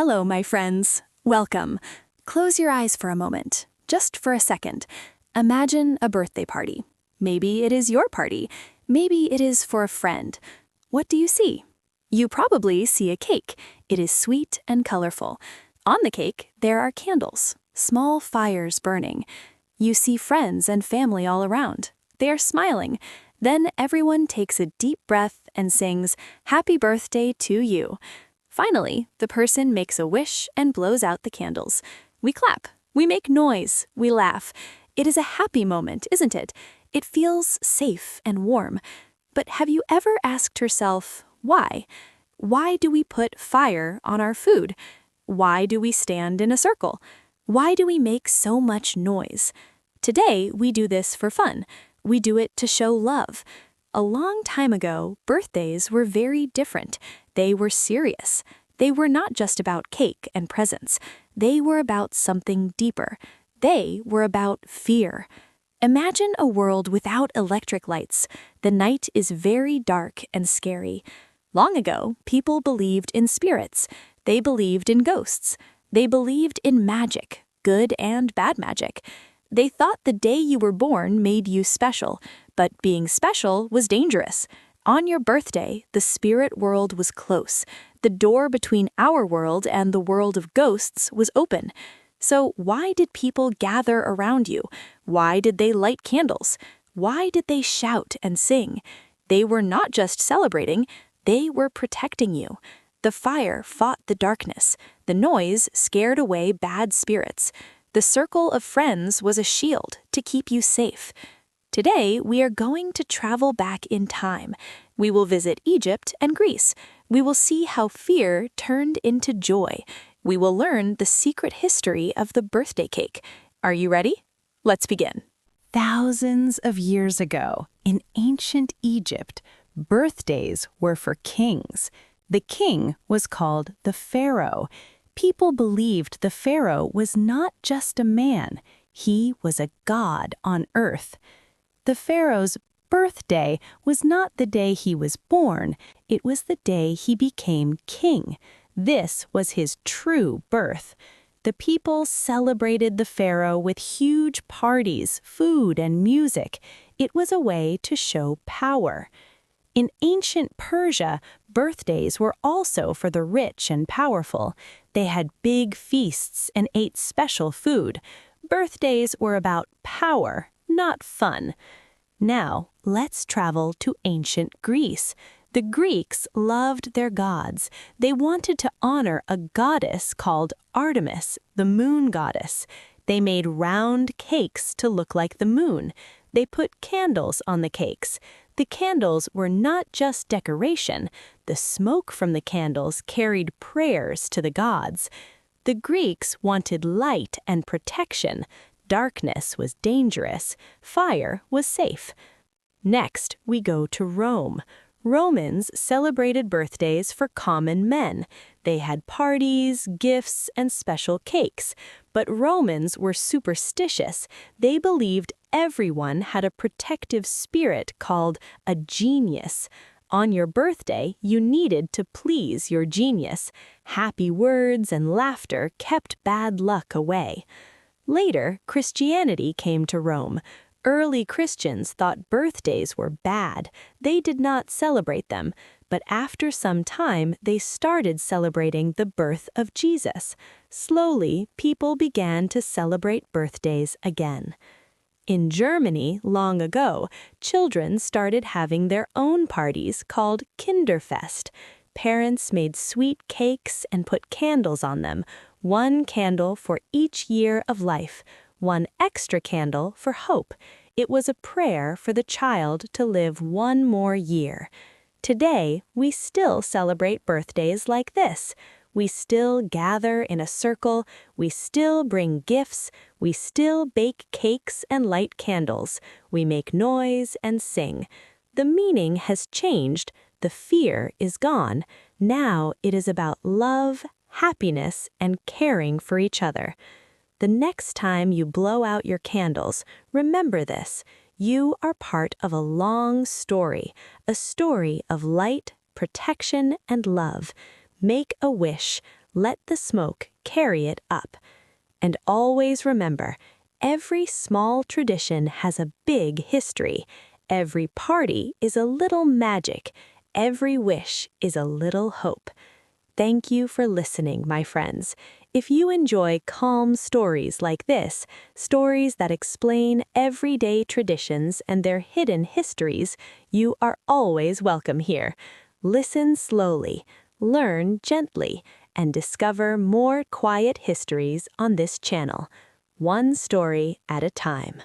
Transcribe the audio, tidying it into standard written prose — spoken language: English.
Hello, my friends. Welcome. Close your eyes for a moment, just for a second. Imagine a birthday party. Maybe it is your party. Maybe it is for a friend. What do you see? You probably see a cake. It is sweet and colorful. On the cake, there are candles, small fires burning. You see friends and family all around. They are smiling. Then everyone takes a deep breath and sings, "Happy birthday to you." Finally, the person makes a wish and blows out the candles. We clap, we make noise, we laugh. It is a happy moment, isn't it? It feels safe and warm. But have you ever asked yourself, why? Why do we put fire on our food? Why do we stand in a circle? Why do we make so much noise? Today, we do this for fun. We do it to show love. A long time ago, birthdays were very different. They were serious. They were not just about cake and presents. They were about something deeper. They were about fear. Imagine a world without electric lights. The night is very dark and scary. Long ago, people believed in spirits. They believed in ghosts. They believed in magic, good and bad magic. They thought the day you were born made you special, but being special was dangerous. On your birthday, the spirit world was close. The door between our world and the world of ghosts was open. So why did people gather around you? Why did they light candles? Why did they shout and sing? They were not just celebrating, they were protecting you. The fire fought the darkness. The noise scared away bad spirits. The circle of friends was a shield to keep you safe. Today, we are going to travel back in time. We will visit Egypt and Greece. We will see how fear turned into joy. We will learn the secret history of the birthday cake. Are you ready? Let's begin. Thousands of years ago, in ancient Egypt, birthdays were for kings. The king was called the pharaoh. People believed the pharaoh was not just a man. He was a god on earth. The pharaoh's birthday was not the day he was born. It was the day he became king. This was his true birth. The people celebrated the pharaoh with huge parties, food, and music. It was a way to show power. In ancient Persia, birthdays were also for the rich and powerful. They had big feasts and ate special food. Birthdays were about power, not fun. Now, let's travel to ancient Greece. The Greeks loved their gods. They wanted to honor a goddess called Artemis, the moon goddess. They made round cakes to look like the moon. They put candles on the cakes. The candles were not just decoration. The smoke from the candles carried prayers to the gods. The Greeks wanted light and protection. Darkness was dangerous. Fire was safe. Next, we go to Rome. Romans celebrated birthdays for common men. They had parties, gifts, and special cakes. But Romans were superstitious. They believed everyone had a protective spirit called a genius. On your birthday, you needed to please your genius. Happy words and laughter kept bad luck away. Later, Christianity came to Rome. Early Christians thought birthdays were bad. They did not celebrate them. But after some time, they started celebrating the birth of Jesus. Slowly, people began to celebrate birthdays again. In Germany, long ago, children started having their own parties called Kinderfest. Parents made sweet cakes and put candles on them, one candle for each year of life, one extra candle for hope. It was a prayer for the child to live one more year. Today, we still celebrate birthdays like this. We still gather in a circle, we still bring gifts, we still bake cakes and light candles, we make noise and sing. The meaning has changed, the fear is gone. Now it is about love, happiness, and caring for each other. The next time you blow out your candles, remember this. You are part of a long story, a story of light, protection, and love. Make a wish. let the smoke carry it up. And always remember, every small tradition has a big history. Every party is a little magic. Every wish is a little hope. Thank you for listening, my friends. If you enjoy calm stories like this, stories that explain everyday traditions and their hidden histories, you are always welcome here. Listen slowly, learn gently, and discover more quiet histories on this channel, one story at a time.